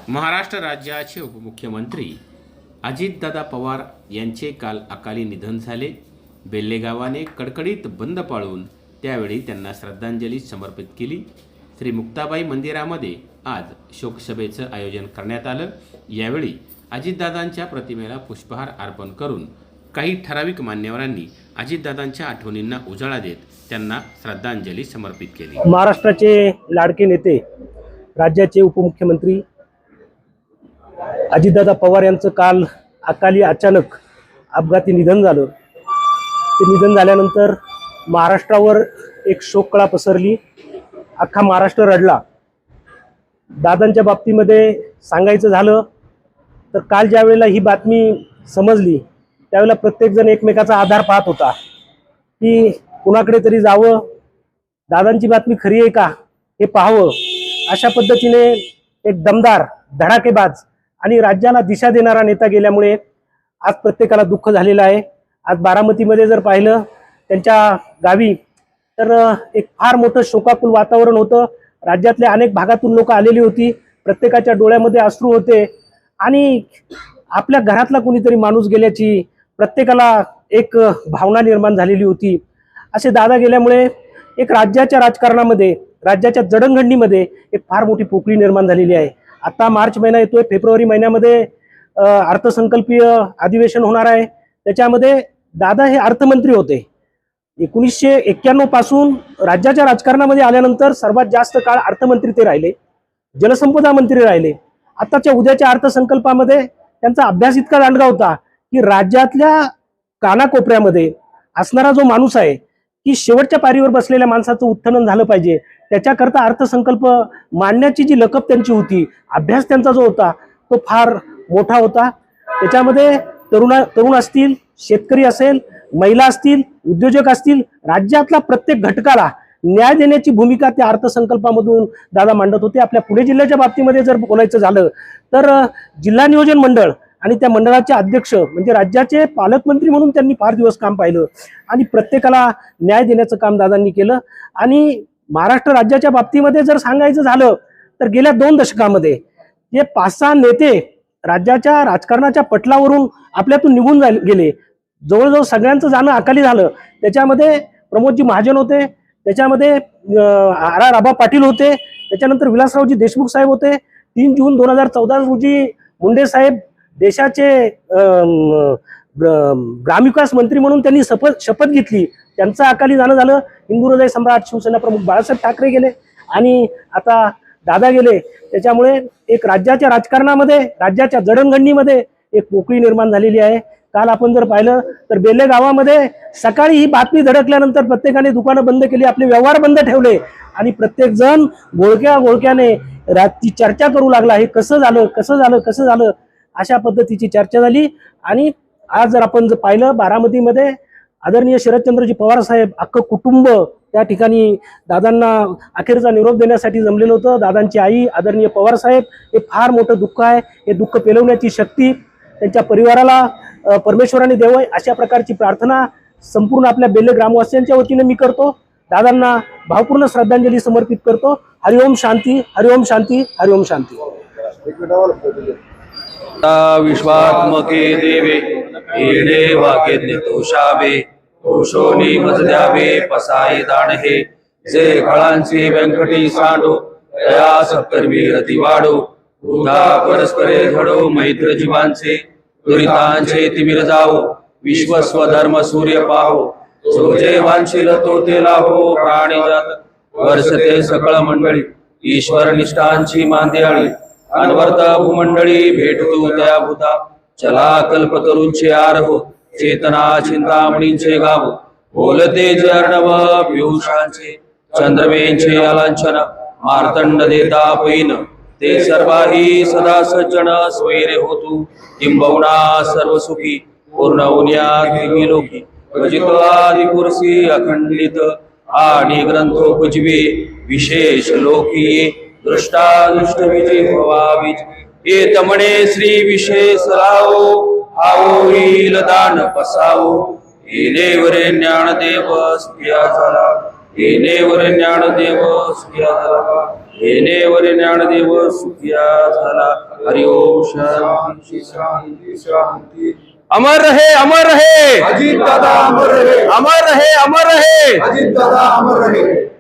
महाराष्ट्र राज्याचे उपमुख्यमंत्री अजितदादा पवार यांचे काल अकाली निधन झाले। बेल्ले गावाने कडकडीत बंद पाळून त्यावेळी त्यांना श्रद्धांजली समर्पित केली। श्री मुक्ताबाई मंदिरामध्ये आज शोकसभेचं आयोजन करण्यात आलं। यावेळी अजितदादांच्या प्रतिमेला पुष्पहार अर्पण करून काही ठराविक मान्यवरांनी अजितदादांच्या आठवणींना उजाळा देत त्यांना श्रद्धांजली समर्पित केली। महाराष्ट्राचे लाडके नेते राज्याचे उपमुख्यमंत्री अजितदादा पवार यांचं काल अकाली अचानक अपघाती निधन झालं। ते निधन झाल्यानंतर महाराष्ट्रावर एक शोककळा पसरली, अख्खा महाराष्ट्र रडला। दादांच्या बाबतीमध्ये सांगायचं झालं तर काल ज्या वेळेला ही बातमी समजली त्यावेळेला प्रत्येकजण एकमेकाचा आधार पाहत होता की कुणाकडे तरी जावं, दादांची बातमी खरी आहे का हे पाहावं। अशा पद्धतीने एक दमदार, धडाकेबाज आणि राज्याला दिशा देणारा नेता गेल्यामुळे आज प्रत्येकाला दुःख झालेलं आहे। आज बारामतीमध्ये जर पाहिलं त्यांच्या गावी तर एक फार मोठं शोकाकुल वातावरण होतं। राज्यातल्या अनेक भागातून लोक आलेली होती, प्रत्येकाच्या डोळ्यामध्ये अश्रू होते आणि आपल्या घरातला कोणीतरी माणूस गेल्याची प्रत्येकाला एक भावना निर्माण झालेली होती। असे दादा गेल्यामुळे एक राज्याच्या राजकारणामध्ये, राज्याच्या जडणघडणीमध्ये एक फार मोठी पोकळी निर्माण झालेली आहे। आता मार्च महिना येतोय, फेब्रुवारी महिन्यामध्ये अर्थसंकल्पीय अधिवेशन होणार आहे। त्याच्यामध्ये दादा हे अर्थमंत्री होते। 1991 पासून राज्याच्या राजकारणामध्ये आल्यानंतर सर्वात जास्त काळ अर्थमंत्री ते राहिले, जलसंपदा मंत्री राहिले। आताच्या उद्याच्या अर्थसंकल्पामध्ये त्यांचा अभ्यास इतका दांडगा होता की राज्यातल्या कानाकोपऱ्यामध्ये असणारा जो माणूस आहे की शेवटच्या पारीवर बसलेल्या माणसाचं उत्खनन झालं पाहिजे, त्याच्याकरता अर्थसंकल्प मांडण्याची जी लकब त्यांची होती, अभ्यास त्यांचा जो होता तो फार मोठा होता। त्याच्यामध्ये तरुण असतील, शेतकरी असेल, महिला असतील, उद्योजक असतील, राज्यातल्या प्रत्येक घटकाला न्याय देण्याची भूमिका त्या अर्थसंकल्पामधून दादा मांडत होते। आपल्या पुणे जिल्ह्याच्या बाबतीमध्ये जर बोलायचं झालं तर जिल्हा नियोजन मंडळ आणि त्या मंडळाचे अध्यक्ष म्हणजे राज्याचे पालकमंत्री म्हणून त्यांनी फार दिवस काम पाहिलं आणि प्रत्येकाला न्याय देण्याचं काम दादांनी केलं। आणि महाराष्ट्र राज्याच्या बाबतीमध्ये जर सांगायचं झालं तर गेल्या 2 दशकामध्ये हे 5-6 नेते राज्याच्या राजकारणाच्या पटलावरून आपल्यातून निघून गेले। जवळजवळ सगळ्यांचं जाणं अकाली झालं। त्याच्यामध्ये प्रमोदजी महाजन होते, त्याच्यामध्ये आर आबा पाटील होते, त्याच्यानंतर विलासरावजी देशमुख साहेब होते। 3 जून 2014 रोजी मुंडे साहेब देशाचे ग्रामविकास मंत्री म्हणून त्यांनी शपथ घेतली, त्यांचं अकाली जाणं झालं। हिंदू हृदय सम्राट शिवसेना प्रमुख बाळासाहेब ठाकरे गेले आणि आता दादा गेले। त्याच्यामुळे एक राज्याच्या राजकारणामध्ये, राज्याच्या जडणघडणीमध्ये एक पोकळी निर्माण झालेली आहे। काल आपण जर पाहिलं तर बेल्ले गावामध्ये सकाळी ही बातमी धडकल्यानंतर प्रत्येकाने दुकानं बंद केली, आपले व्यवहार बंद ठेवले आणि प्रत्येक जण घोळक्याने ती चर्चा करू लागला, हे कसं झालं अशा पद्धतीची चर्चा झाली। आणि आज जर आपण जर पाहिलं बारामतीमध्ये आदरणीय शरदचंद्रजी पवार साहेब अख्खं कुटुंब त्या ठिकाणी दादांना अखेरचा निरोप देण्यासाठी जमलेलं होतं। दादांची आई आदरणीय पवार साहेब, हे फार मोठं दुःख आहे। हे दुःख पेलवण्याची शक्ती त्यांच्या परिवाराला परमेश्वराने द्यावी अशा प्रकारची प्रार्थना संपूर्ण आपल्या बेल्ले ग्रामवासियांच्या वतीने मी करतो। दादांना भावपूर्ण श्रद्धांजली समर्पित करतो। हरिओम शांती, हरिओम शांती, हरिओम शांती। विश्वात्मके देवे येणे वाक्यज्ञ तोषावे, तोषोनी मज द्यावे पसाये दाण हे। जे कळांचे व्यंकटी सांडो, दया सत्कर्मी रती वाढो। वृद्धा परस्परे घडो मैत्र जीवांचे, दुरितांचे तिमिर जावो। विश्वस्व धर्म सूर्य पाहो, जो जे वांछिल तो ते लाभो। प्राणी जात वर्षते सकळ मंडळी, ईश्वर निष्ठांची मांदियाळी। अनवर्त भूमंडळी भेटतो त्या भूता, चला कल्पतरूंचे आरहो। चेतना चिंतामणींचे गाव, बोलते जे अर्णव पियुषांचे। चंद्रमेंचे अलांछन, मार्तंड देता पैन। ते सर्वाही सदा सज्जन, स्वैरे होतू किंबहुना सर्व सुखी। पूर्ण उन्यात लोकी, भजित्वादि पुरसी अखंडित। आणि ग्रंथोपजीवे विशेष लोकी, दृष्टादृष्ट विजय भवाविज। येत म्हणे श्री विशेष लावो, आवो होईल दान पसावो। येणे वरे ज्ञानदेव स्त्रिया झाला, येणेवर ज्ञानदेव सुखिया झाला, येणेवर ज्ञानदेव सुखिया झाला. हरिओम शांती शांती शांती. अमर रहे, अमर रहे अजित दादा अमर रहे, अमर रहे, अमर रहे. अजित दादा अमर रहे.